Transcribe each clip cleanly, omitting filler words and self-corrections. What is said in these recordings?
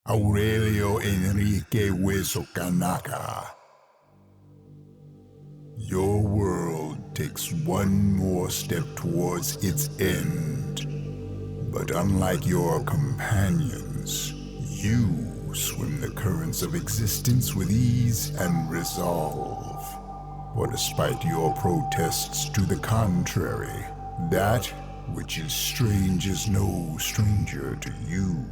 Aurelio Enrique Hueso Kanaka. Your world takes one more step towards its end. But unlike your companions, you swim the currents of existence with ease and resolve. For despite your protests to the contrary, that which is strange is no stranger to you.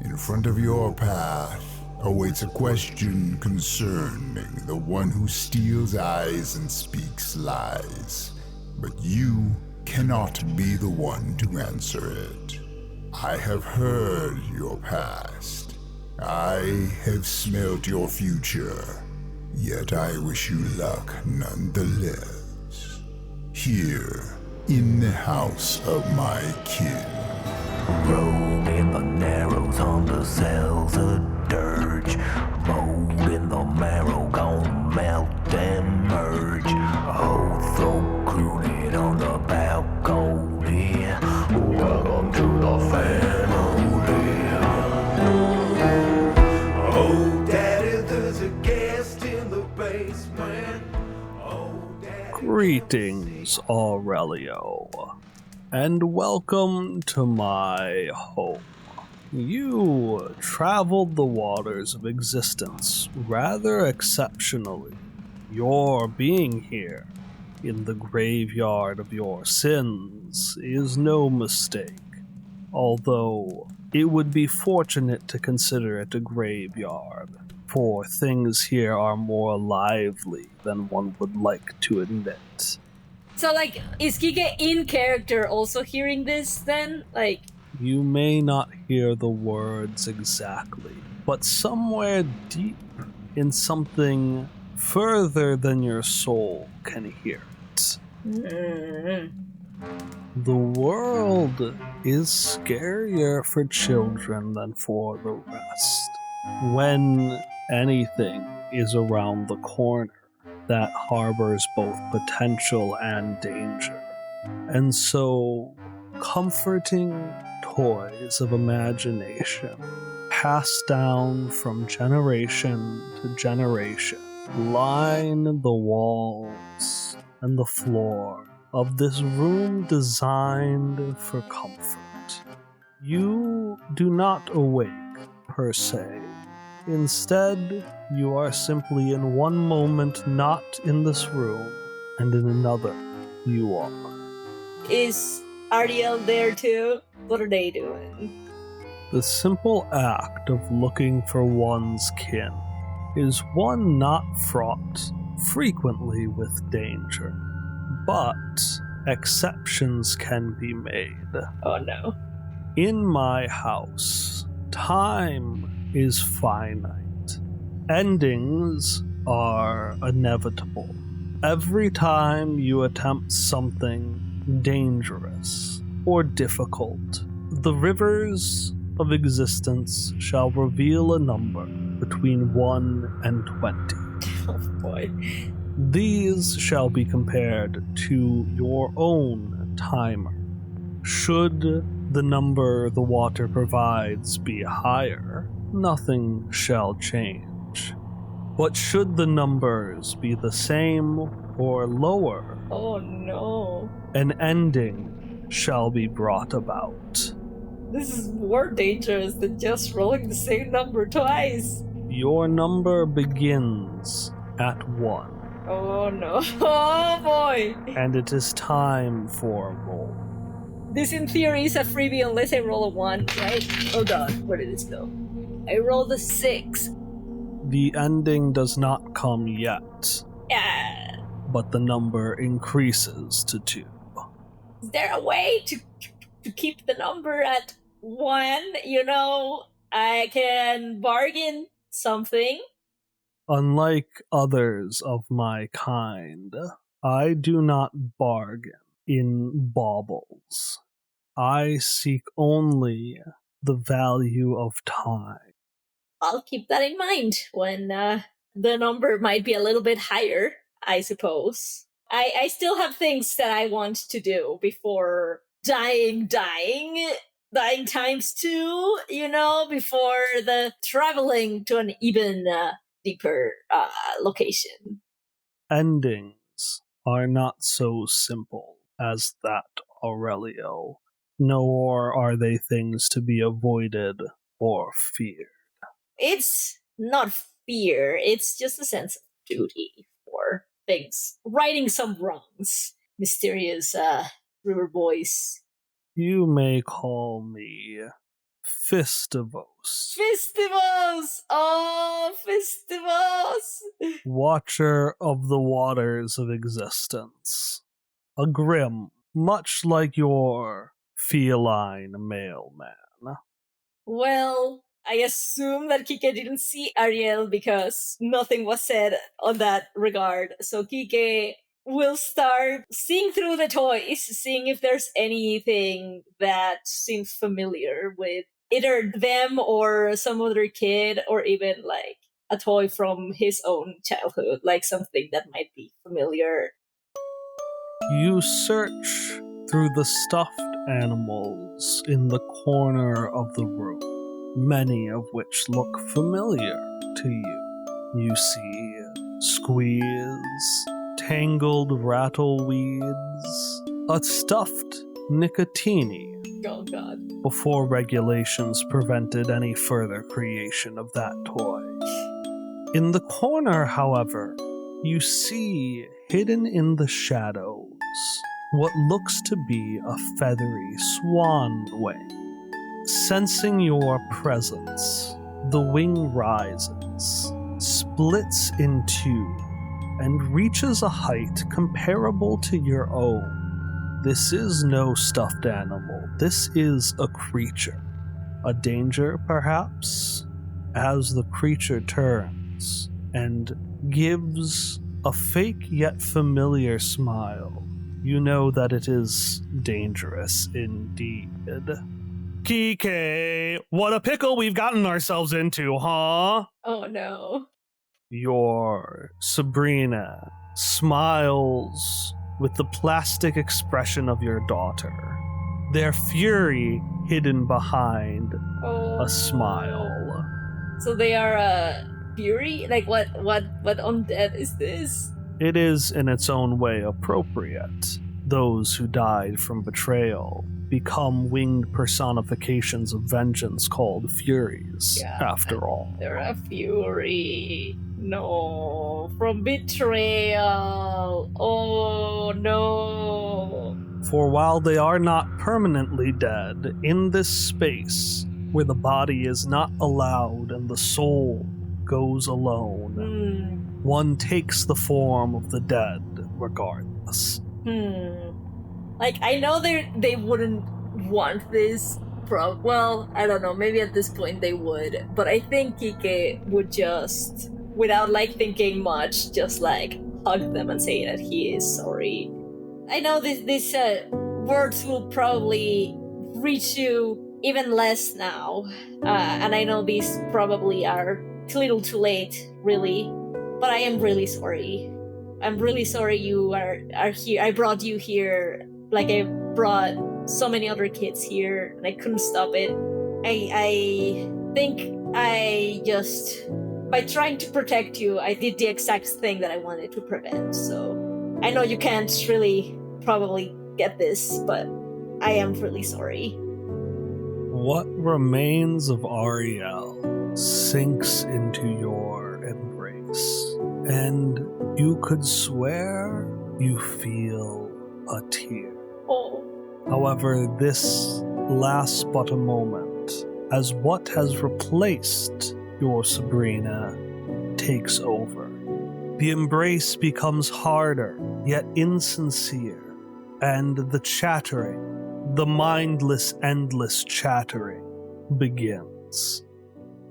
In front of your path awaits a question concerning the one who steals eyes and speaks lies. But you cannot be the one to answer it. I have heard your past. I have smelt your future. Yet I wish you luck nonetheless. Here, in the house of my kin. Roam in the narrows on the cells of dirge. Mold in the marrow, gon' melt and merge. Whole throat crooning on the balcony. Welcome to the family. Oh, daddy, there's a guest in the basement. Oh, daddy. Greetings, Aurelio, and welcome to my home. You traveled the waters of existence rather exceptionally. Your being here, in the graveyard of your sins, is no mistake, although it would be fortunate to consider it a graveyard, for things here are more lively than one would like to admit. So, is Quique in character also hearing this then? You may not hear the words exactly, but somewhere deep in something further than your soul can hear it. The world is scarier for children than for the rest. When anything is around the corner that harbors both potential and danger. And so, comforting toys of imagination, passed down from generation to generation, line the walls and the floor of this room designed for comfort. You do not awake, per se. Instead, you are simply in one moment not in this room, and in another, you are. Is Ariel there too? What are they doing? The simple act of looking for one's kin is one not fraught frequently with danger, but exceptions can be made. Oh no. In my house, time is finite. Endings are inevitable. Every time you attempt something dangerous or difficult, the rivers of existence shall reveal a number between 1 and 20. Oh boy. These shall be compared to your own timer. Should the number the water provides be higher, nothing shall change. But should the numbers be the same or lower, Oh no. an ending shall be brought about. This is more dangerous than just rolling the same number twice. Your number begins at 1, Oh no. Oh boy. and it is time for a roll. This in theory is a freebie unless I roll a 1, right? Hold on. Where did this go? I rolled a 6. The ending does not come yet, Yeah. but the number increases to 2. Is there a way to keep the number at 1? I can bargain something. Unlike others of my kind, I do not bargain in baubles. I seek only the value of time. I'll keep that in mind when the number might be a little bit higher, I suppose. I still have things that I want to do before dying. dying times 2, before the traveling to an even deeper location. Endings are not so simple as that, Aurelio, nor are they things to be avoided or feared. It's not fear, it's just a sense of duty for things. Righting some wrongs. Mysterious river voice. You may call me Festivos, Festivals! Oh, Festivals! Watcher of the Waters of Existence. A grim, much like your feline mailman. Well, I assume that Kike didn't see Ariel because nothing was said on that regard. So Kike will start seeing through the toys, seeing if there's anything that seems familiar with either them or some other kid, or even like a toy from his own childhood, like something that might be familiar. You search through the stuffed animals in the corner of the room, many of which look familiar to you. You see squeeze, tangled rattleweeds, a stuffed nicotini, Oh god. before regulations prevented any further creation of that toy. In the corner, however, you see, hidden in the shadows, what looks to be a feathery swan wing. Sensing your presence, the wing rises, splits in two, and reaches a height comparable to your own. This is no stuffed animal. This is a creature. A danger, perhaps? As the creature turns and gives a fake yet familiar smile, you know that it is dangerous indeed. Quique, what a pickle we've gotten ourselves into, huh? Oh no. Your Sabrina smiles with the plastic expression of your daughter, their fury hidden behind Oh. a smile. So they are a fury? Like what undead is this? It is in its own way appropriate. Those who died from betrayal become winged personifications of vengeance called Furies, after all. They're a fury. No. From betrayal. Oh no. For while they are not permanently dead, in this space, where the body is not allowed and the soul goes alone, one takes the form of the dead regardless. Like, I know they wouldn't want this. Well, I don't know, maybe at this point they would, but I think Kike would just, without like thinking much, just like hug them and say that he is sorry. I know these words will probably reach you even less now, and I know these probably are a little too late, really, but I am really sorry. I'm really sorry you are here. I brought you here like I brought so many other kids here, and I couldn't stop it. I think I just, by trying to protect you, I did the exact thing that I wanted to prevent. So I know you can't really probably get this, but I am really sorry. What remains of Ariel sinks into your embrace, and you could swear you feel a tear. Oh. However, this lasts but a moment, as what has replaced your Sabrina takes over. The embrace becomes harder, yet insincere, and the chattering, the mindless, endless chattering, begins.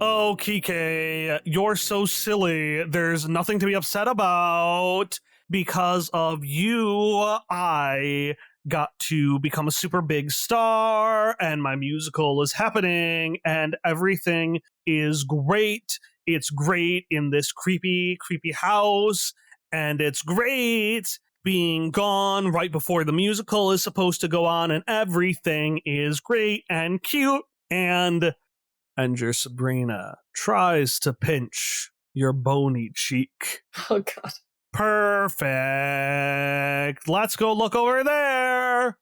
Oh, Quique, you're so silly. There's nothing to be upset about. Because of you, I got to become a super big star, and my musical is happening, and everything is great. It's great in this creepy, creepy house, and it's great being gone right before the musical is supposed to go on, and everything is great and cute, and your Sabrina tries to pinch your bony cheek. Oh god. Perfect. Let's go look over there.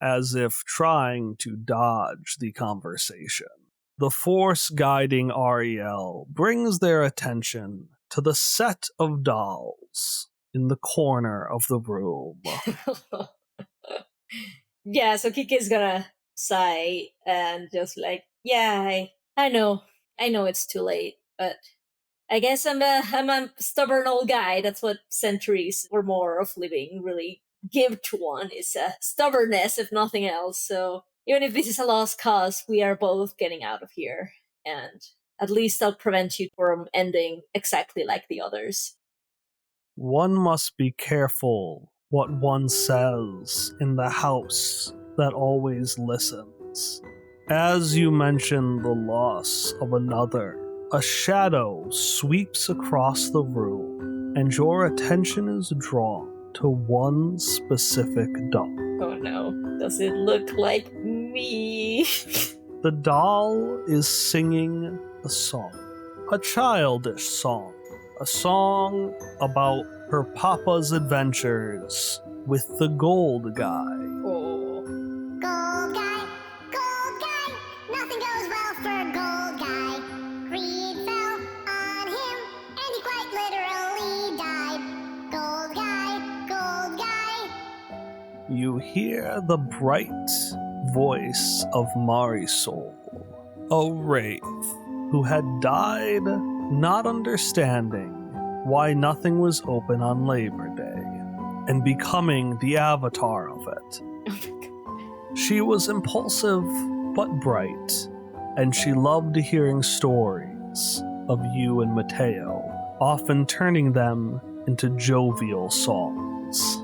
As if trying to dodge the conversation, the force guiding Ariel brings their attention to the set of dolls in the corner of the room. Yeah, so Kiki's gonna sigh and just like, yeah, I know it's too late, but I guess I'm a stubborn old guy. That's what centuries or more of living really give to one, is stubbornness, if nothing else. So even if this is a lost cause, we are both getting out of here, and at least I'll prevent you from ending exactly like the others. One must be careful what one says in the house that always listens. As you mention the loss of another, a shadow sweeps across the room, and your attention is drawn to one specific doll. Oh no, does it look like me? The doll is singing a song, a childish song, a song about her papa's adventures with the gold guy. Oh. Gold guy, nothing goes well for gold guy. Greed fell on him, and he quite literally died. Gold guy. You hear the bright voice of Marisol, a wraith who had died not understanding why nothing was open on Labor Day, and becoming the avatar of it. She was impulsive but bright, and she loved hearing stories of you and Mateo, often turning them into jovial songs.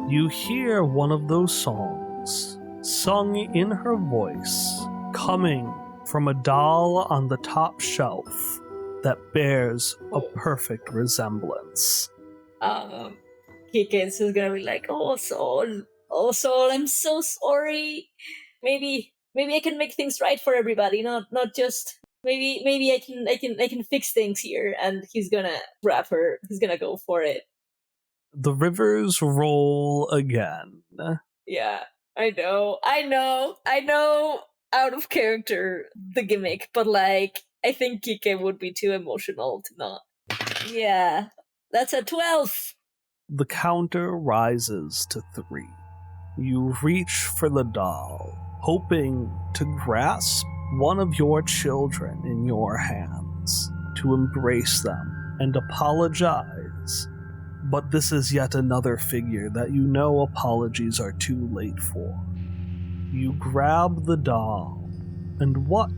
You hear one of those songs, sung in her voice, coming from a doll on the top shelf that bears a perfect resemblance. Kike is just gonna be like, oh Soul, I'm so sorry. Maybe I can make things right for everybody, not just maybe I can fix things here. And he's gonna grab her. He's gonna go for it. The rivers roll again. Yeah, I know. Out of character, the gimmick, but like, I think Kike would be too emotional to not. Yeah, that's a 12. The counter rises to 3. You reach for the doll, hoping to grasp one of your children in your hands, to embrace them and apologize. But this is yet another figure that you know apologies are too late for. You grab the doll, and what,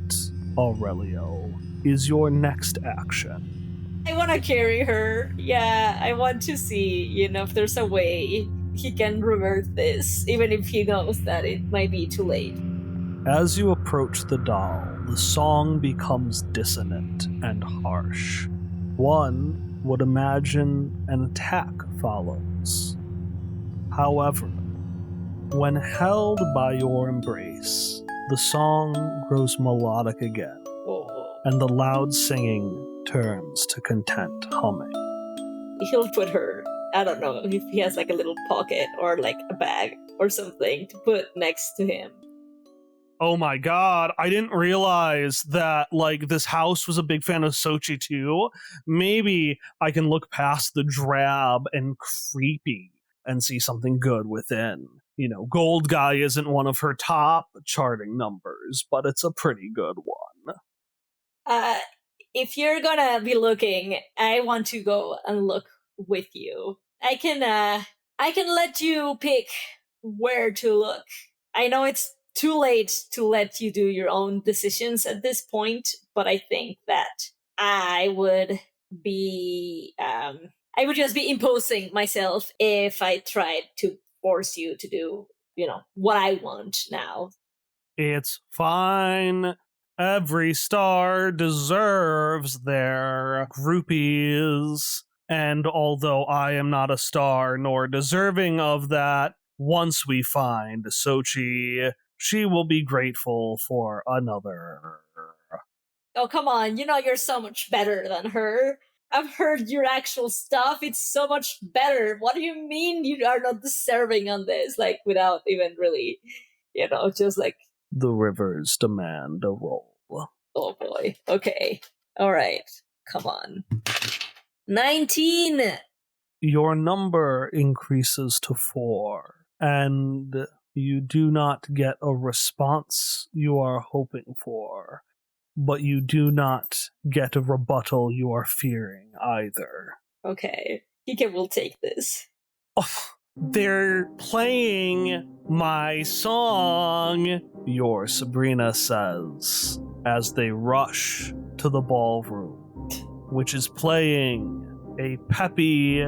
Aurelio, is your next action? I want to carry her. Yeah, I want to see, if there's a way he can revert this, even if he knows that it might be too late. As you approach the doll, the song becomes dissonant and harsh. One would imagine an attack follows. However, when held by your embrace, the song grows melodic again, and the loud singing turns to content humming. He'll put her, I don't know if he has like a little pocket or like a bag or something to put next to him. Oh my god, I didn't realize that, like, this house was a big fan of Sochi too. Maybe I can look past the drab and creepy and see something good within. Gold Guy isn't one of her top charting numbers, but it's a pretty good one. If you're gonna be looking, I want to go and look with you. I can let you pick where to look. I know it's too late to let you do your own decisions at this point, but I think that I would just be imposing myself if I tried to force you to do, what I want now. It's fine. Every star deserves their groupies. And although I am not a star nor deserving of that, once we find Sochi, she will be grateful for another. Oh, come on. You know you're so much better than her. I've heard your actual stuff. It's so much better. What do you mean you are not deserving on this? Like, without even really, just like... The rivers demand a roll. Oh boy. Okay. All right. Come on. 19! Your number increases to 4, and you do not get a response you are hoping for, but you do not get a rebuttal you are fearing either. Okay. Quique will take this. Oh, they're playing my song, your Sabrina says, as they rush to the ballroom, which is playing a peppy,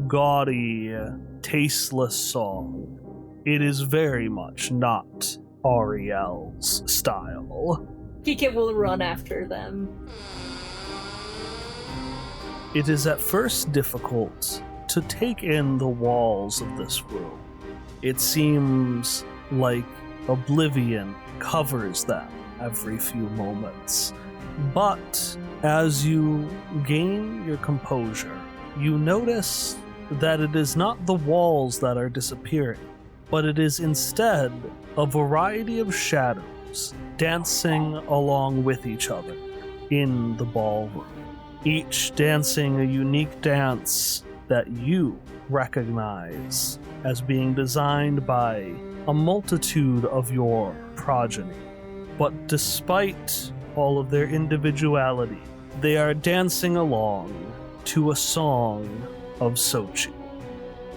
gaudy, tasteless song. It is very much not Ariel's style. Quique will run after them. It is at first difficult to take in the walls of this room. It seems like oblivion covers them every few moments. But as you gain your composure, you notice that it is not the walls that are disappearing, but it is instead a variety of shadows dancing along with each other in the ballroom, each dancing a unique dance that you recognize as being designed by a multitude of your progeny. But despite all of their individuality, they are dancing along to a song of Sochi.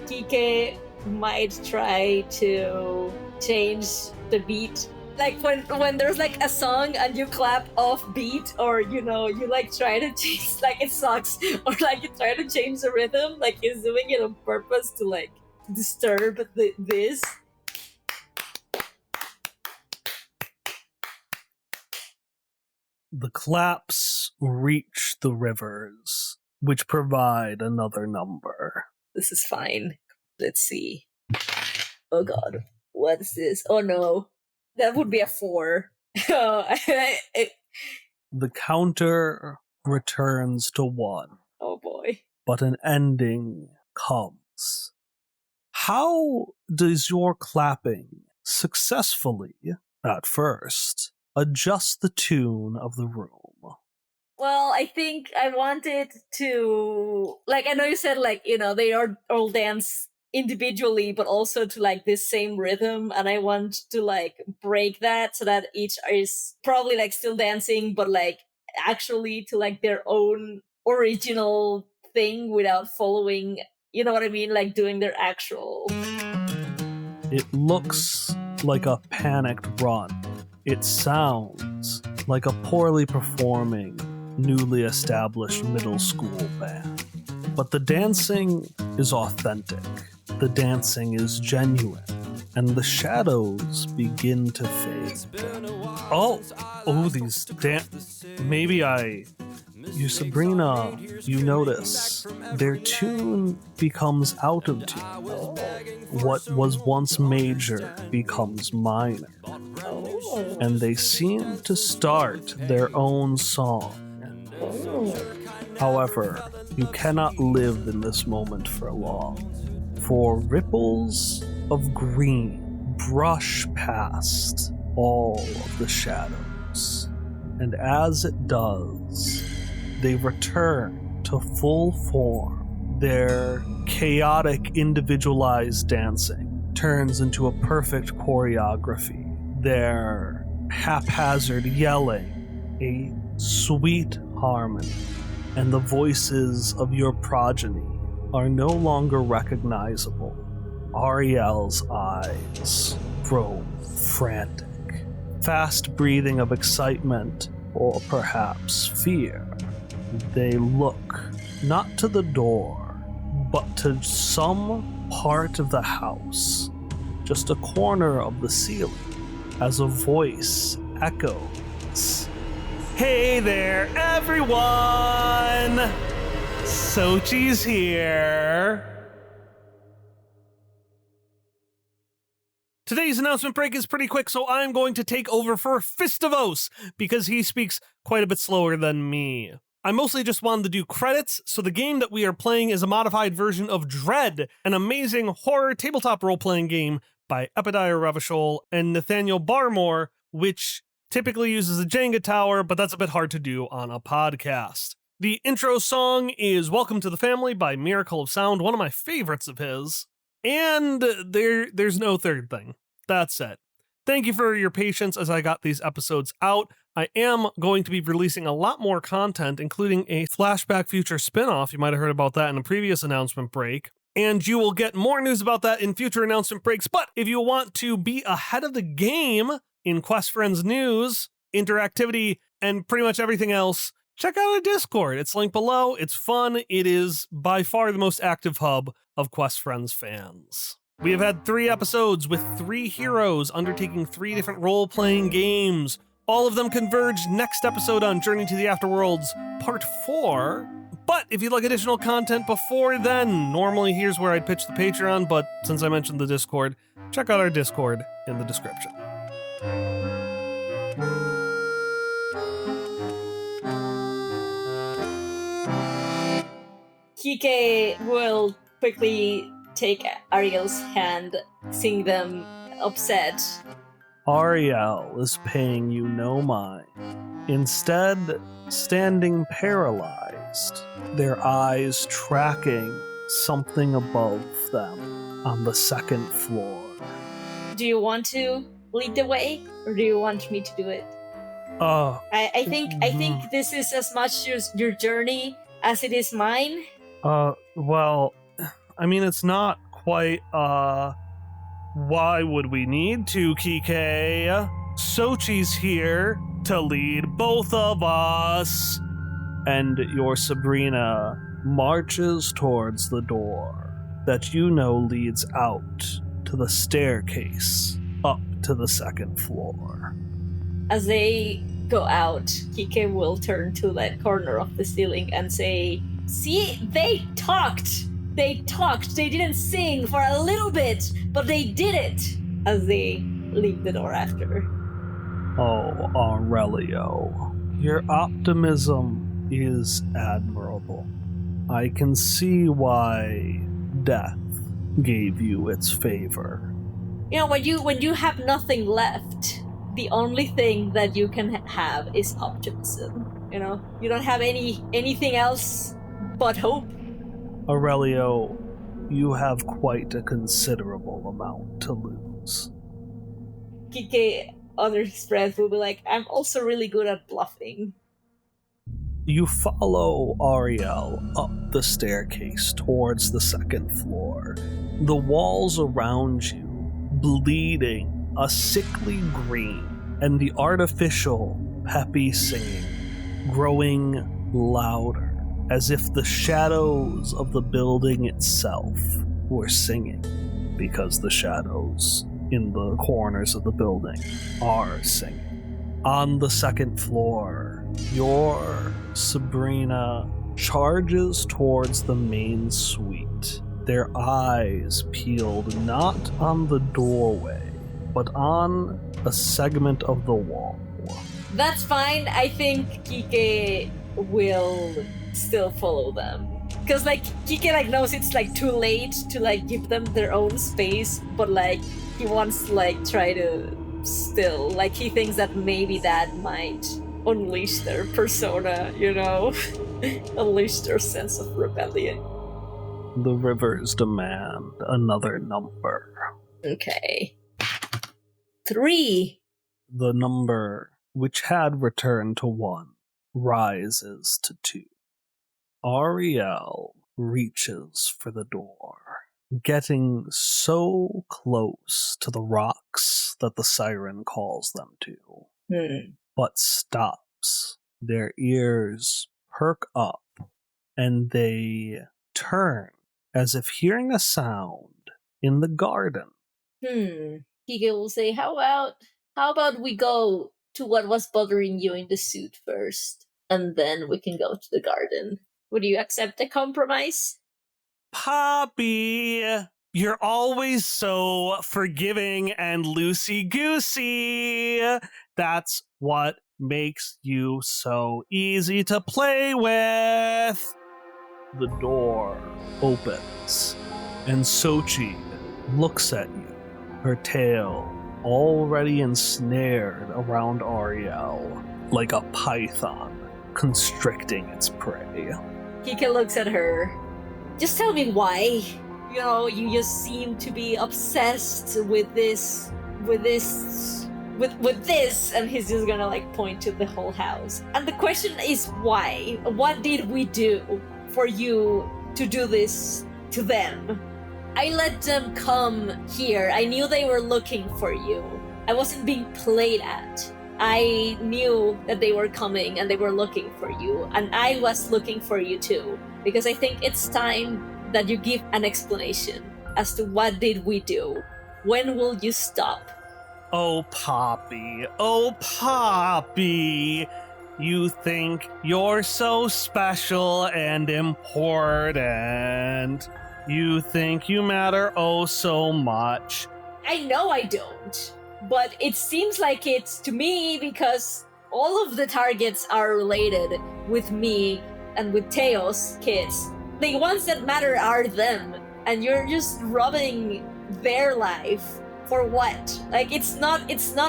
Quique might try to change the beat. Like when there's like a song and you clap off beat, or you like try to change, like it sucks, or like you try to change the rhythm, like he's doing it on purpose to like disturb this. The claps reach the rivers, which provide another number. This is fine. Let's see. Oh god. What is this? Oh no. That would be a 4. The counter returns to 1. Oh boy. But an ending comes. How does your clapping successfully, at first, adjust the tune of the room? Well, I think I wanted to, like, I know you said, like, they all dance individually, but also to, like, this same rhythm, and I want to, like, break that so that each is probably, like, still dancing, but, like, actually to, like, their own original thing without following, you know what I mean? Like, doing their actual... It looks like a panicked run. It sounds like a poorly performing, newly established middle school band. But the dancing is authentic. The dancing is genuine. And the shadows begin to fade. These you, Sabrina, you notice their tune becomes out of tune. What was once major becomes minor. And they seem to start their own song. However, you cannot live in this moment for long, for ripples of green brush past all of the shadows, and as it does, they return to full form. Their chaotic, individualized dancing turns into a perfect choreography. Their haphazard yelling, a sweet harmony, and the voices of your progeny are no longer recognizable. Ariel's eyes grow frantic, fast breathing of excitement or perhaps fear. They look not to the door, but to some part of the house, just a corner of the ceiling, as a voice echoes. Hey there, everyone! Sochi's here. Today's announcement break is pretty quick, so I'm going to take over for Fistivos because he speaks quite a bit slower than me. I mostly just wanted to do credits, so the game that we are playing is a modified version of Dread, an amazing horror tabletop role-playing game by Epidiah Ravachol and Nathaniel Barmore, which typically uses a Jenga tower, but that's a bit hard to do on a podcast. The intro song is Welcome to the Family by Miracle of Sound, one of my favorites of his. And there's no third thing. That's it. Thank you for your patience as I got these episodes out. I am going to be releasing a lot more content, including a Flashback Future spinoff. You might have heard about that in a previous announcement break. And you will get more news about that in future announcement breaks. But if you want to be ahead of the game in Quest Friends news, interactivity, and pretty much everything else, check out our Discord. It's linked below. It's fun. It is by far the most active hub of Quest Friends fans. We have had 3 episodes with 3 heroes undertaking 3 different role-playing games. All of them converge next episode on Journey to the Afterworlds Part 4. But if you'd like additional content before then, normally here's where I'd pitch the Patreon, but since I mentioned the Discord, check out our Discord in the description. Quique will quickly take Ariel's hand, seeing them upset. Ariel is paying you no mind. Instead, standing paralyzed, their eyes tracking something above them on the 2nd floor. Do you want to lead the way, or do you want me to do it? I think this is as much your journey as it is mine. Well, I mean, it's not quite, why would we need to, Quique? Sochi's here to lead both of us. And your Sabrina marches towards the door that you know leads out to the staircase up to the 2nd floor. As they go out, Quique will turn to that corner of the ceiling and say, "See, they talked! They talked! They didn't sing for a little bit, but they did it!" As they leave the door after. Oh, Aurelio, your optimism is admirable. I can see why death gave you its favor. You know, when you have nothing left, the only thing that you can have is optimism. You know, you don't have anything else but hope. Aurelio, you have quite a considerable amount to lose. Quique, under his breath, will be like, "I'm also really good at bluffing." You follow Ariel up the staircase towards the 2nd floor. The walls around you bleeding a sickly green, and the artificial peppy singing growing louder, as if the shadows of the building itself were singing, because the shadows in the corners of the building are singing. On the 2nd floor, your Sabrina charges towards the main suite, their eyes peeled not on the doorway, but on a segment of the wall. That's fine. I think Quique will still follow them. Because, like, Quique, like, knows it's, like, too late to, like, give them their own space, but, like, he wants to, like, try to still, like, he thinks that maybe that might unleash their persona, you know? Unleash their sense of rebellion. The rivers demand another number. Okay. 3. The number which had returned to 1 rises to 2. Ariel reaches for the door, getting so close to the rocks that the siren calls them to, but stops. Their ears perk up, and they turn as if hearing a sound in the garden. Quique will say, how about we go to what was bothering you in the suit first, and then we can go to the garden. Would you accept a compromise? Poppy, you're always so forgiving and loosey-goosey. That's what makes you so easy to play with. The door opens, and Sochi looks at you, her tail already ensnared around Ariel like a python constricting its prey. Quique looks at her. Just tell me why. You know, you just seem to be obsessed with this, and he's just gonna like point to the whole house. And the question is why? What did we do for you to do this to them? I let them come here. I knew they were looking for you. I wasn't being played at. I knew that they were coming and they were looking for you, and I was looking for you too, because I think it's time that you give an explanation as to what did we do. When will you stop? Oh, Poppy, you think you're so special and important. You think you matter oh so much. I know I don't, but it seems like it's to me because all of the targets are related with me and with Teo's kids. The ones that matter are them, and you're just robbing their life for what? Like, it's not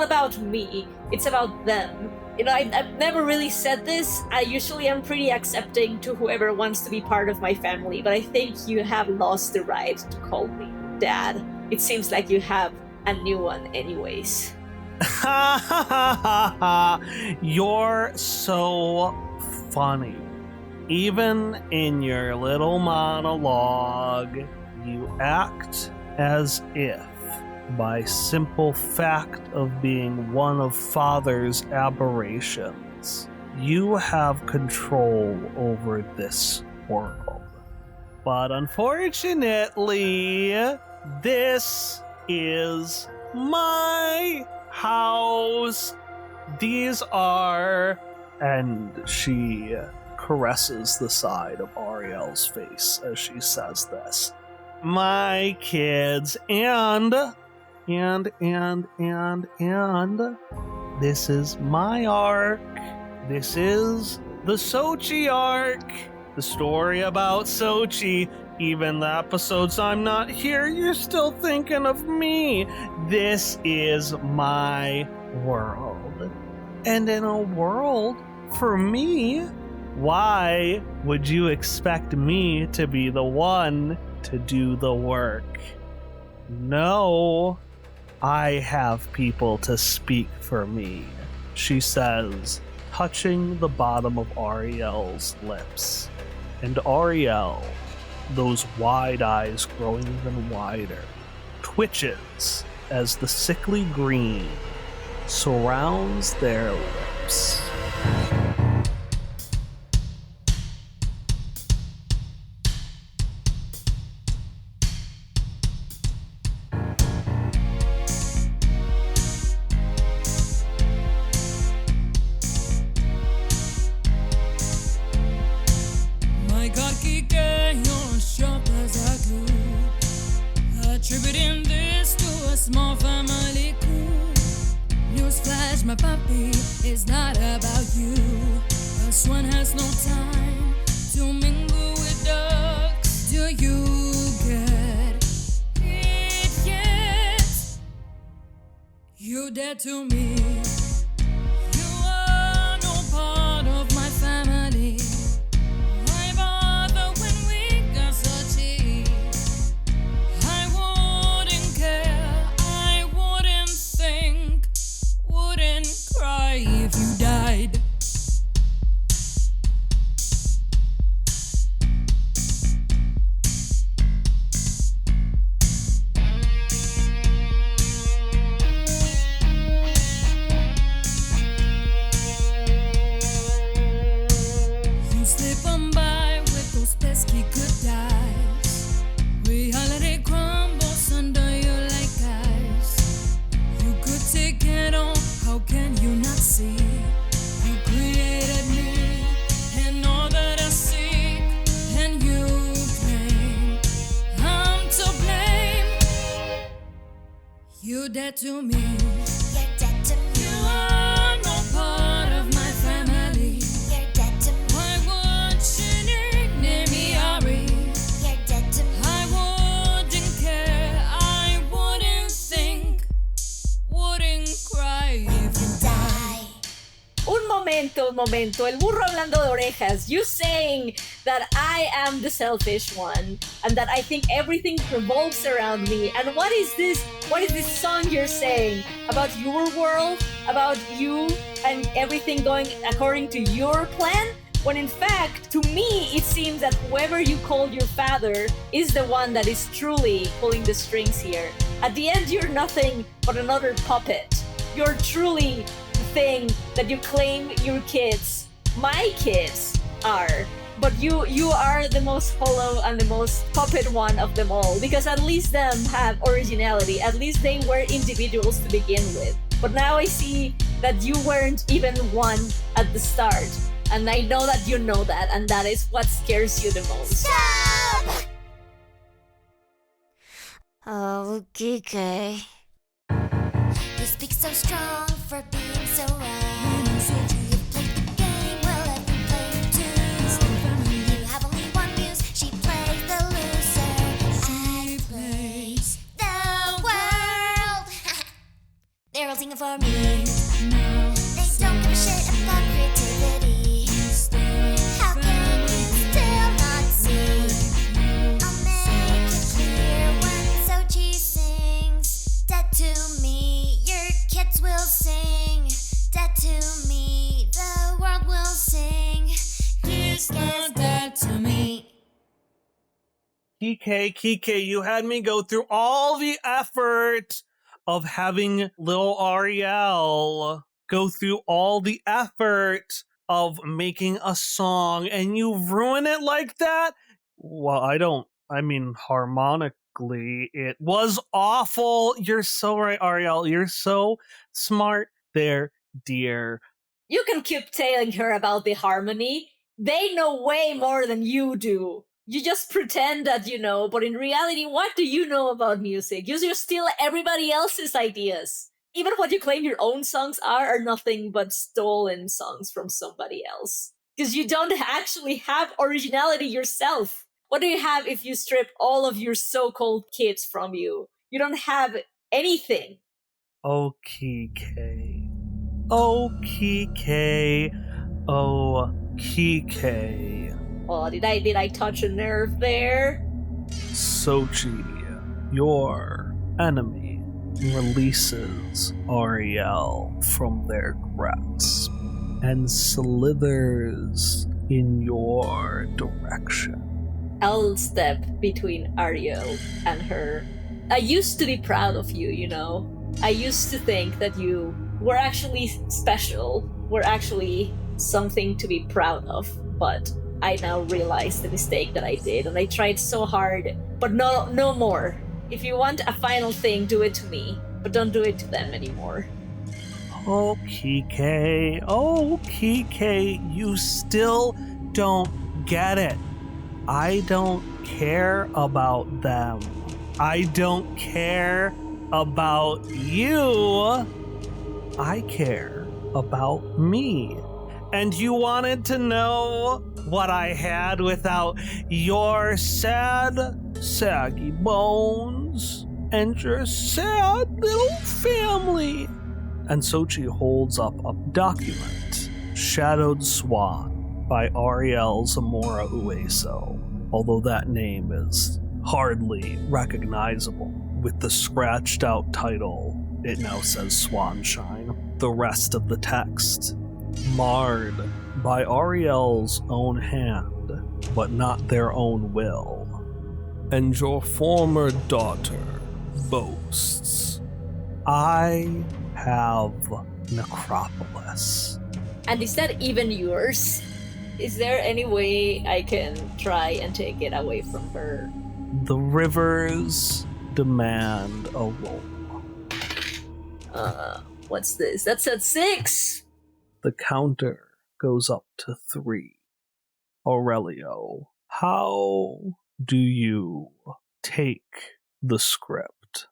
about me, it's about them. You know, I've never really said this. I usually am pretty accepting to whoever wants to be part of my family, but I think you have lost the right to call me Dad. It seems like you have a new one anyways. You're so funny. Even in your little monologue, you act as if, by simple fact of being one of Father's aberrations, you have control over this world. But unfortunately, this is my house. These are... And she caresses the side of Ariel's face as she says this. My kids, and this is my arc. This is the Sochi arc. The story about Sochi. Even the episodes I'm not here, you're still thinking of me. This is my world. And in a world, for me, why would you expect me to be the one to do the work? No, I have people to speak for me, she says, touching the bottom of Ariel's lips. And Ariel, those wide eyes growing even wider, twitches as the sickly green surrounds their lips. My God, Quique, you're sharp as a glue. Attributing this to a small family coup. Newsflash, my puppy, is not about you. This one has no time to mingle with ducks. Do you get it yet? You dead to me. You are no part of my family. Why bother when we got such ease? I wouldn't care, I wouldn't think, wouldn't cry if you died. You slip on by with those pesky good eyes. Reality crumbles under you like ice. You could take it on, how can you not see? You created me, and all that I seek dead to me. You're dead to me. You are no part of my family. You're dead to me. I want you near me, Ari. You're dead to me. I wouldn't care, I wouldn't think, wouldn't cry if you Die. Un momento. El burro hablando de orejas. You saying that I am the selfish one and that I think everything revolves around me. And what is this? What is this song you're saying about your world, about you and everything going according to your plan? When in fact, to me, it seems that whoever you call your father is the one that is truly pulling the strings here. At the end, you're nothing but another puppet. You're truly the thing that you claim your kids, my kids, are. But you are the most hollow and the most puppet one of them all, because at least them have originality. At least they were individuals to begin with. But now I see that you weren't even one at the start. And I know that you know that, and that is what scares you the most. Stop! Oh, Quique. You speak so strong for being so right. You played the game, well, let me play it too. You have only one muse, she plays the loser. I plays the world. They're all singing for me. They don't give a shit about creativity. How can you still not see? I'll make it clear when Sochi sings. Dead to me, your kids will sing. Dead to me, the world will sing. He's dead to me. Quique, you had me go through all the effort of having little Ariel go through all the effort of making a song, and you ruin it like that? Well, I mean, harmonically, it was awful. You're so right, Ariel. You're so smart there, dear. You can keep telling her about the harmony. They know way more than you do. You just pretend that you know, but in reality, what do you know about music? You steal everybody else's ideas. Even what you claim your own songs are nothing but stolen songs from somebody else. Because you don't actually have originality yourself. What do you have if you strip all of your so-called kids from you? You don't have anything. Oh, Quique. Oh, Quique. Oh, Quique. Oh, did I touch a nerve there? Sochi, your enemy, releases Ariel from their grasp and slithers in your direction. I'll step between Ariel and her. I used to be proud of you, you know. I used to think that you were actually special, were actually something to be proud of, but I now realize the mistake that I did, and I tried so hard, but no more. If you want a final thing, do it to me, but don't do it to them anymore. Oh, Quique, you still don't get it. I don't care about them. I don't care about you. I care about me. And you wanted to know what I had without your sad, saggy bones and your sad little family. And Sochi holds up a document, Shadowed Swan, by Ariel Zamora Ueso, although that name is hardly recognizable. With the scratched out title, it now says Swanshine. The rest of the text, marred by Ariel's own hand, but not their own will. And your former daughter boasts, I have Necropolis. And is that even yours? Is there any way I can try and take it away from her? The rivers demand a roll. What's this? That's at 6! The counter goes up to 3. Aurelio, how do you take the script?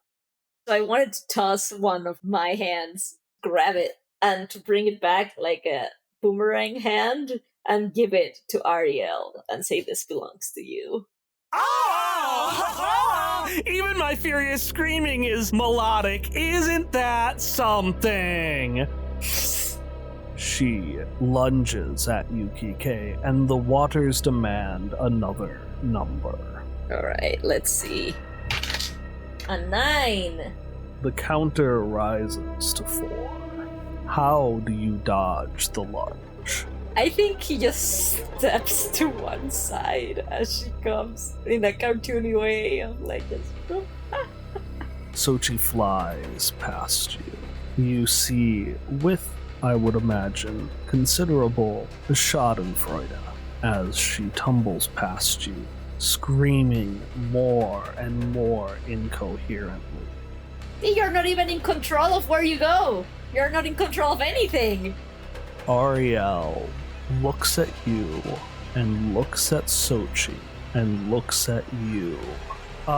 So I wanted to toss one of my hands, grab it, and to bring it back like a boomerang hand and give it to Ariel and say, "This belongs to you." Oh! Even my furious screaming is melodic. Isn't that something? She lunges at you, Quique, and the waters demand another number. Alright, let's see. A 9. The counter rises to 4. How do you dodge the lunge? I think he just steps to one side as she comes in a cartoony way. I'm like, Sochi flies past you. You see, with, I would imagine, considerable schadenfreude as she tumbles past you, screaming more and more incoherently. You're not even in control of where you go. You're not in control of anything. Ariel looks at you and looks at Sochi and looks at you. The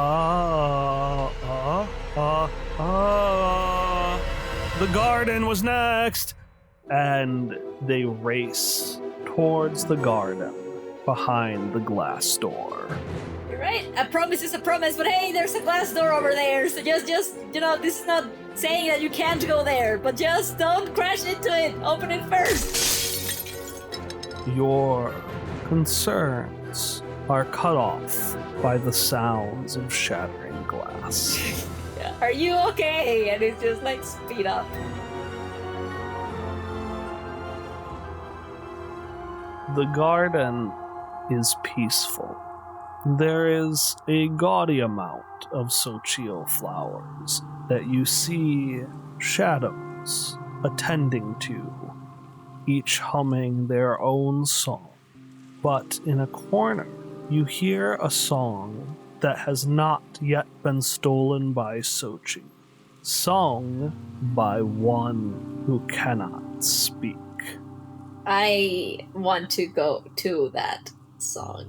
garden was next! And they race towards the garden behind the glass door. You're right. A promise is a promise, but hey, there's a glass door over there. So just, this is not saying that you can't go there, but just don't crash into it. Open it first. Your concerns are cut off by the sounds of shattering glass. Yeah. Are you okay? And it's just like, speed up. The garden is peaceful. There is a gaudy amount of Sochio flowers that you see shadows attending to, each humming their own song. But in a corner, you hear a song that has not yet been stolen by Sochi, sung by one who cannot speak. I want to go to that song.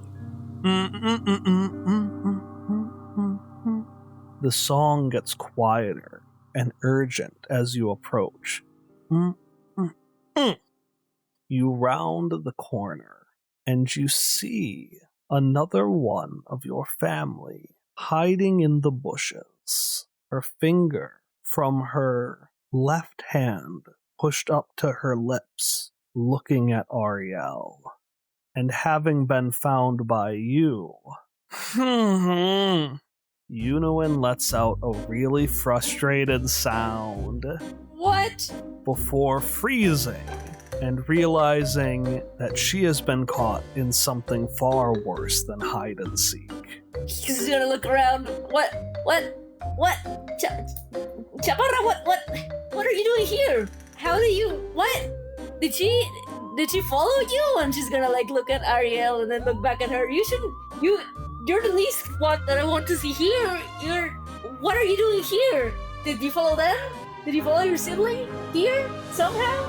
The song gets quieter and urgent as you approach. You round the corner and you see another one of your family hiding in the bushes, her finger from her left hand pushed up to her lips, looking at Ariel. And having been found by you, Yunuin lets out a really frustrated sound. What? Before freezing and realizing that she has been caught in something far worse than hide and seek. He's gonna look around. What? Chaparra, what are you doing here? How do you, what? Did she follow you? And she's gonna like look at Ariel and then look back at her. You're the least one that I want to see here. What are you doing here? Did you follow them? Did you follow your sibling here somehow?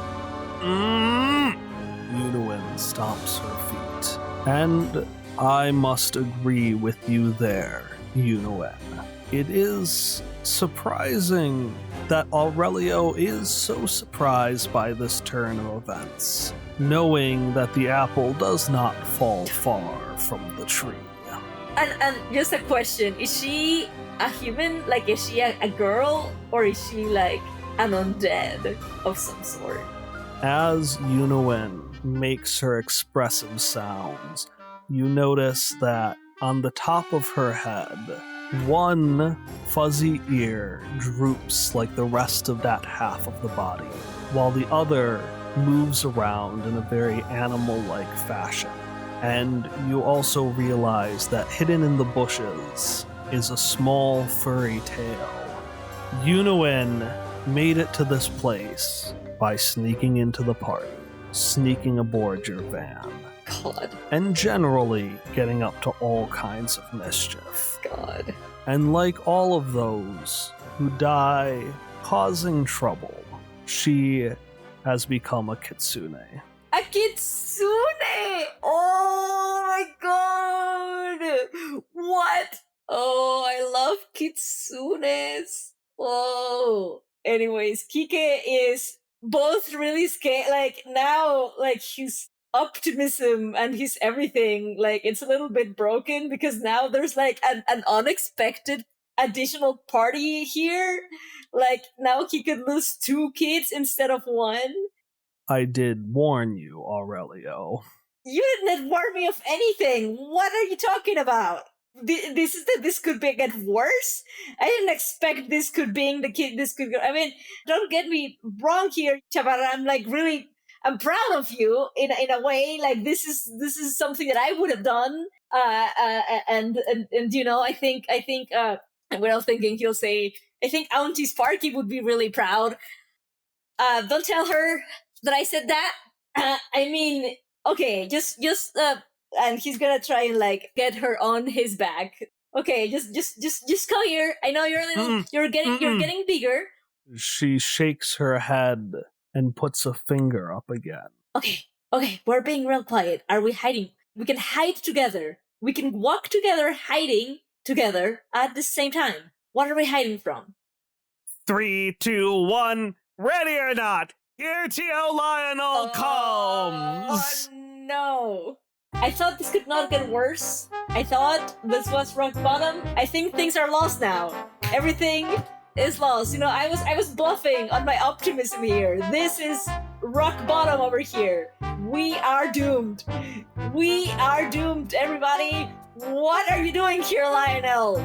Yunuin stomps her feet. And I must agree with you there, Yunuin. It is surprising that Aurelio is so surprised by this turn of events, knowing that the apple does not fall far from the tree. And just a question, is she a human? Like, is she a girl? Or is she like an undead of some sort? As Yunuin makes her expressive sounds, you notice that on the top of her head, one fuzzy ear droops like the rest of that half of the body, while the other moves around in a very animal-like fashion. And you also realize that hidden in the bushes is a small furry tail. Yunuin made it to this place by sneaking into the party, sneaking aboard your van, God. and generally getting up to all kinds of mischief. God. And like all of those who die causing trouble, she has become a kitsune. A kitsune! Oh my god! What? Oh, I love kitsunes. Whoa. Anyways, Kike is both really scared. Like, now, like, his optimism and his everything, like, it's a little bit broken because now there's, like, an unexpected additional party here. Like, now he could lose 2 kids instead of 1. I did warn you, Aurelio. You didn't warn me of anything. What are you talking about? This could get worse. I didn't expect this could be the kid. This could go. I mean, don't get me wrong here, Chavar. I'm proud of you in a way. Like, this is something that I would have done. And you know, I think and we're all thinking he'll say, I think Auntie Sparky would be really proud. Don't tell her that I said that. I mean, okay, just and he's gonna try and like get her on his back. Okay, just come here. I know you're a little, you're getting bigger. She shakes her head and puts a finger up again. Okay, we're being real quiet. Are we hiding? We can hide together. We can walk together, hiding together at the same time. What are we hiding from? 3, 2, 1, ready or not, here T.O. Lionel comes! Oh no. I thought this could not get worse. I thought this was rock bottom. I think things are lost now. Everything is lost. You know, I was bluffing on my optimism here. This is rock bottom over here. We are doomed. We are doomed, everybody. What are you doing here, Lionel?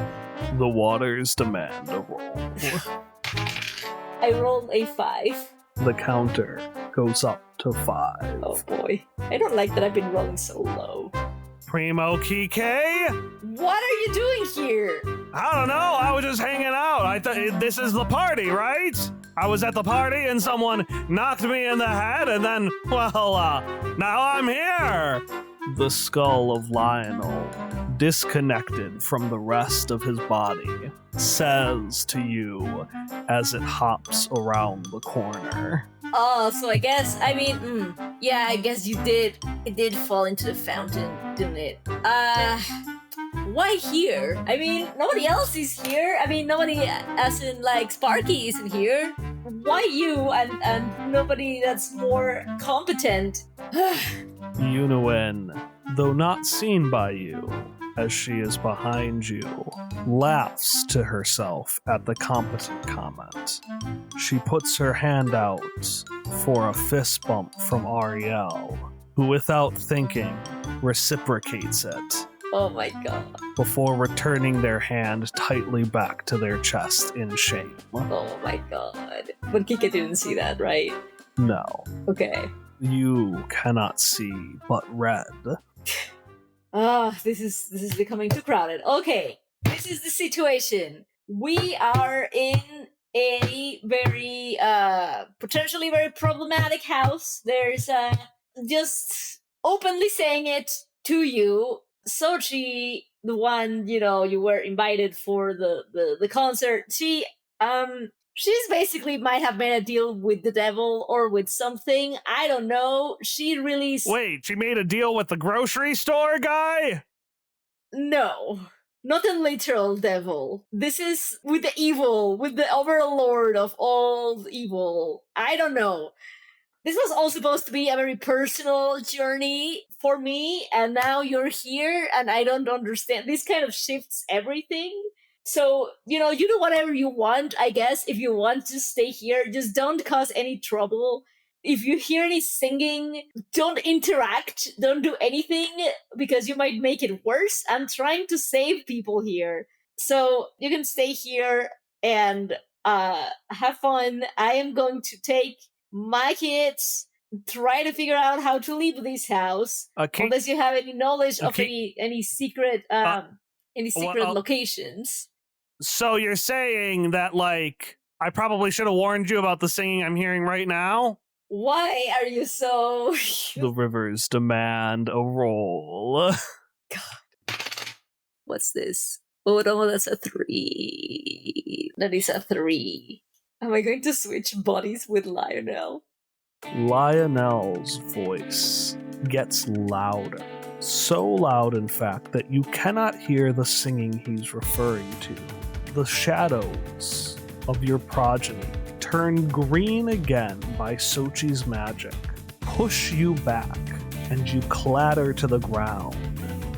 The waters demand a roll. I rolled a 5. The counter goes up to 5. Oh boy. I don't like that I've been rolling so low. Primo Quique? What are you doing here? I don't know, I was just hanging out. I thought this is the party, right? I was at the party and someone knocked me in the head and then, well, now I'm here. The skull of Lionel, disconnected from the rest of his body, says to you as it hops around the corner. Oh, so I guess, I mean, yeah, I guess you did. It did fall into the fountain, didn't it? Why here? I mean, nobody else is here. I mean, nobody, as in, like, Sparky isn't here. Why you and nobody that's more competent? Yunuen, though not seen by you, as she is behind you, laughs to herself at the competent comment. She puts her hand out for a fist bump from Ariel, who without thinking reciprocates it. Oh my god. Before returning their hand tightly back to their chest in shame. Oh my god. But Kika didn't see that, right? No. Okay. You cannot see but red. This is becoming too crowded. Okay, this is the situation. We are in a very potentially very problematic house. There's just openly saying it to you, Sochi, the one, you know, you were invited for the concert. She's basically might have made a deal with the devil or with something. I don't know. She really... Wait, she made a deal with the grocery store guy? No. Not a literal devil. This is with the evil, with the overlord of all evil. I don't know. This was all supposed to be a very personal journey for me, and now you're here, and I don't understand. This kind of shifts everything. So, you know, you do whatever you want, I guess. If you want to stay here, just don't cause any trouble. If you hear any singing, don't interact, don't do anything, because you might make it worse. I'm trying to save people here. So you can stay here and have fun. I am going to take my kids, try to figure out how to leave this house. Unless you have any knowledge of any secret locations. So you're saying that, like, I probably should have warned you about the singing I'm hearing right now? Why are you so... The rivers demand a roll. God. What's this? Oh no, that's a 3. That is a 3. Am I going to switch bodies with Lionel? Lionel's voice gets louder. So loud, in fact, that you cannot hear the singing he's referring to. The shadows of your progeny, turned green again by Sochi's magic, push you back, and you clatter to the ground.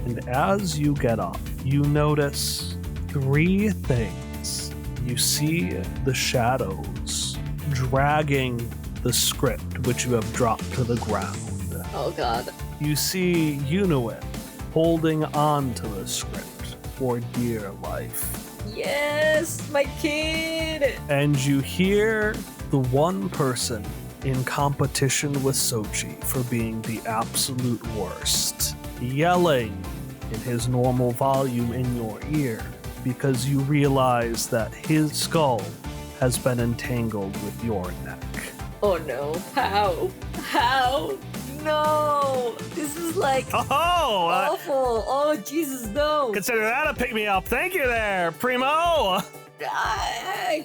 And as you get up, you notice 3 things. You see the shadows dragging the script which you have dropped to the ground. Oh god. You see Unuin holding on to the script for dear life. Yes, my kid! And you hear the one person in competition with Sochi for being the absolute worst, yelling in his normal volume in your ear because you realize that his skull has been entangled with your neck. Oh no. How? How? No! This is like awful. Oh, Jesus, no. Consider that a pick-me-up. Thank you there, Primo!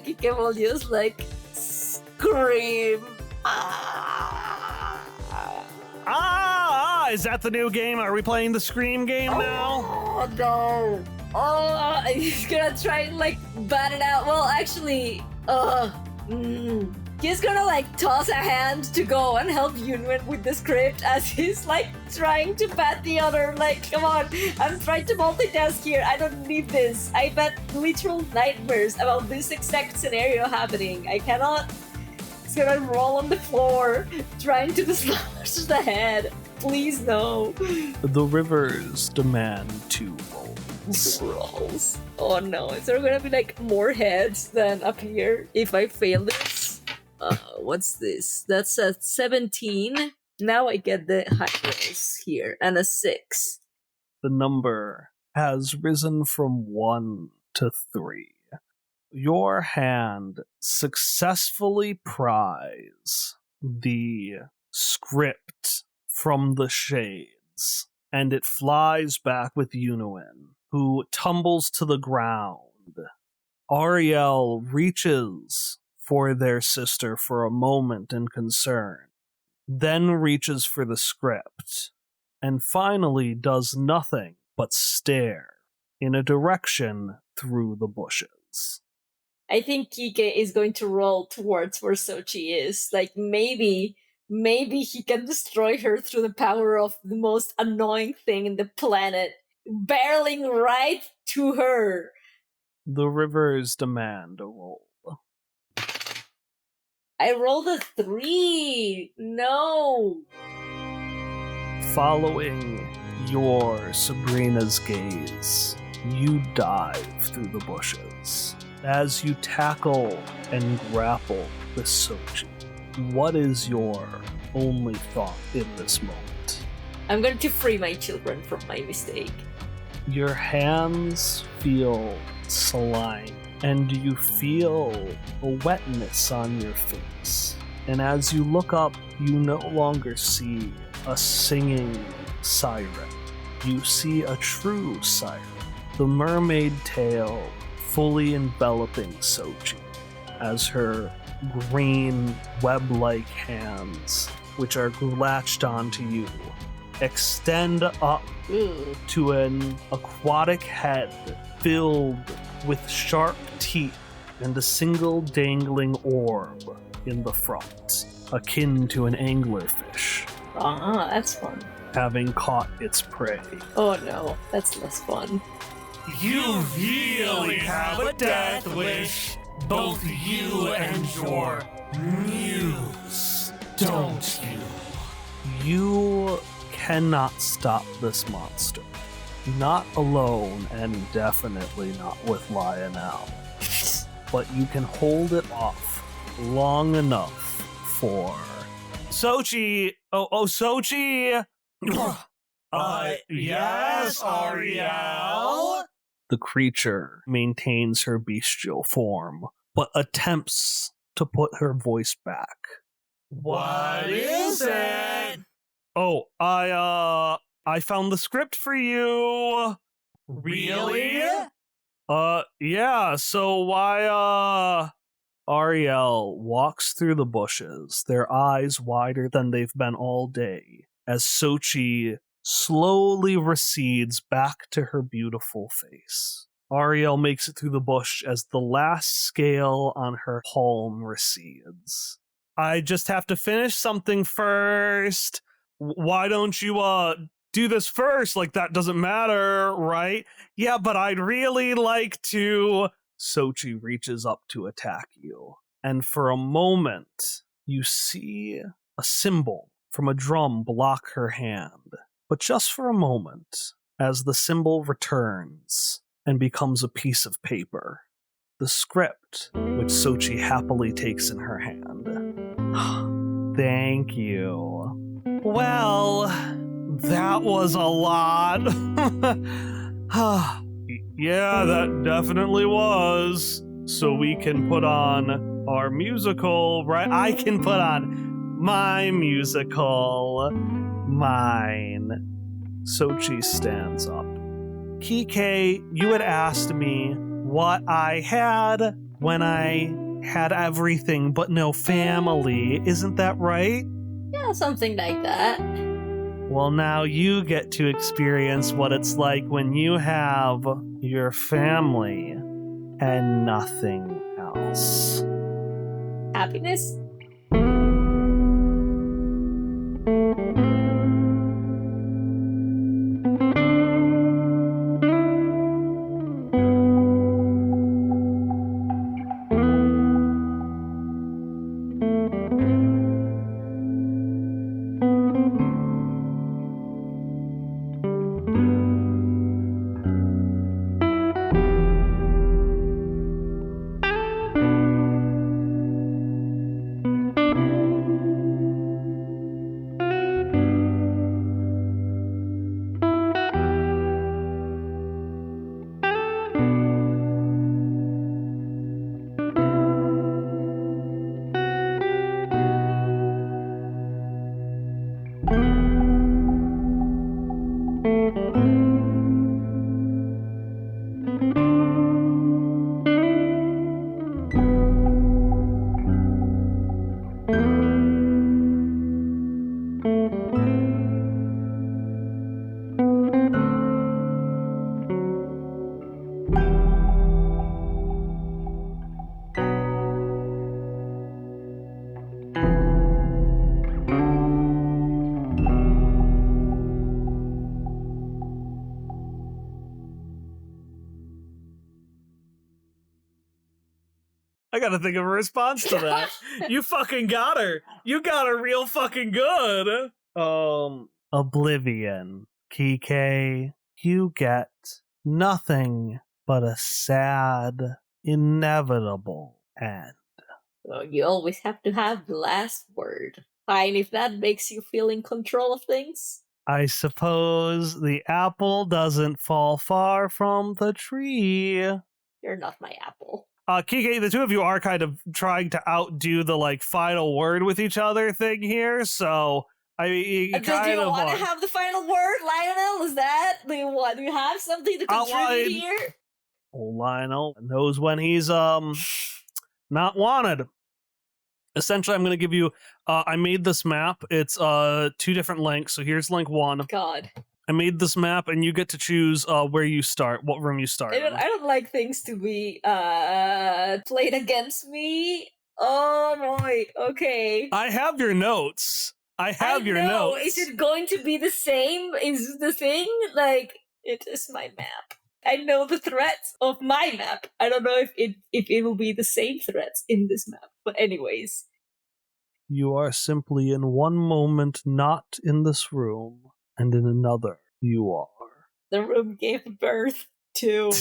Quique will just like scream. Is that the new game? Are we playing the Scream game now? Oh no! Oh, he's gonna try and like bat it out. Well, actually, he's gonna like toss a hand to go and help Yunwen with the script as he's like trying to bat the other. Like, come on, I'm trying to multitask here. I don't need this. I've had literal nightmares about this exact scenario happening. I cannot. He's gonna roll on the floor, trying to dislodge the head. Please no. The rivers demand 2 rolls. Rolls. Oh no, is there gonna be like more heads than up here if I fail this? What's this? That's a 17. Now I get the high rolls here, and a 6. The number has risen from 1 to 3. Your hand successfully pries the script from the shades, and it flies back with Unuin, who tumbles to the ground. Ariel reaches for their sister for a moment in concern, then reaches for the script, and finally does nothing but stare in a direction through the bushes. I think Quique is going to roll towards where Sochi is. Like, maybe he can destroy her through the power of the most annoying thing in the planet, barreling right to her. The rivers demand a roll. I rolled a 3. No. Following your Sabrina's gaze, you dive through the bushes. As you tackle and grapple with Sochi, what is your only thought in this moment? I'm going to free my children from my mistake. Your hands feel slime, and you feel a wetness on your face. And as you look up, you no longer see a singing siren. You see a true siren, the mermaid tail fully enveloping Sochi as her green web-like hands, which are latched onto you, extend up to an aquatic head filled with sharp teeth and a single dangling orb in the front, akin to an anglerfish, That's fun. having caught its prey. Oh no, that's less fun. You really have a death wish, both you and your muse, don't you? You cannot stop this monster. Not alone, and definitely not with Lionel. But you can hold it off long enough for Sochi. Oh, Sochi. Yes, Ariel? The creature maintains her bestial form, but attempts to put her voice back. What is it? Oh, I found the script for you. Really? Yeah, so why, Ariel walks through the bushes, their eyes wider than they've been all day, as Sochi slowly recedes back to her beautiful face. Ariel makes it through the bush as the last scale on her palm recedes. I just have to finish something first. Why don't you do this first? Like, that doesn't matter, right? Yeah, but I'd really like to. Sochi reaches up to attack you, and for a moment, you see a cymbal from a drum block her hand. But just for a moment, as the cymbal returns and becomes a piece of paper, the script, which Sochi happily takes in her hand. Thank you. Well, that was a lot. Yeah, that definitely was. So we can put on our musical, right? I can put on my musical. Mine. Sochi stands up. Quique, you had asked me what I had when I had everything but no family. Isn't that right? Yeah, something like that. Well, now you get to experience what it's like when you have your family and nothing else. Happiness? I gotta think of a response to that. You fucking got her. You got her real fucking good. Oblivion. Quique, you get nothing but a sad, inevitable end. Well, you always have to have the last word. Fine, if that makes you feel in control of things. I suppose the apple doesn't fall far from the tree. You're not my apple. Quique, the two of you are kind of trying to outdo the like final word with each other thing here, so I mean, you Do you want to have the final word, Lionel? Is that do you have something to contribute here? Oh, Lionel knows when he's not wanted. Essentially, I'm going to give you. I made this map. It's 2 different links. So here's link 1. God. I made this map, and you get to choose where you start, what room you start. I don't like things to be played against me. Oh boy. Okay. I have your notes. I have your notes. Is it going to be the same? Is the thing like it is my map? I know the threats of my map. I don't know if it will be the same threats in this map. But anyways. You are simply in one moment not in this room, and in another you are. The room gave birth to...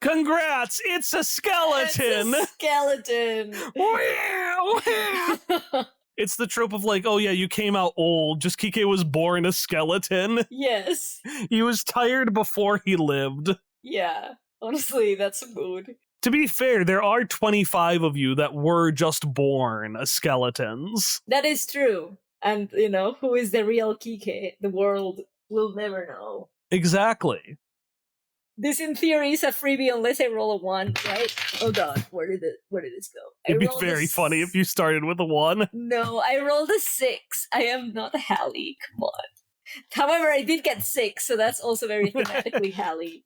Congrats! It's a skeleton! It's a skeleton! It's the trope of like, oh yeah, you came out old, just Quique was born a skeleton. Yes. He was tired before he lived. Yeah, honestly, that's a mood. To be fair, there are 25 of you that were just born as skeletons. That is true. And, you know, who is the real Quique? The world will never know. Exactly. This, in theory, is a freebie unless I roll a 1, right? Oh god, where did this go? It'd be very funny if you started with a 1. No, I rolled a 6. I am not Hallie. Come on. However, I did get 6, so that's also very thematically Hallie.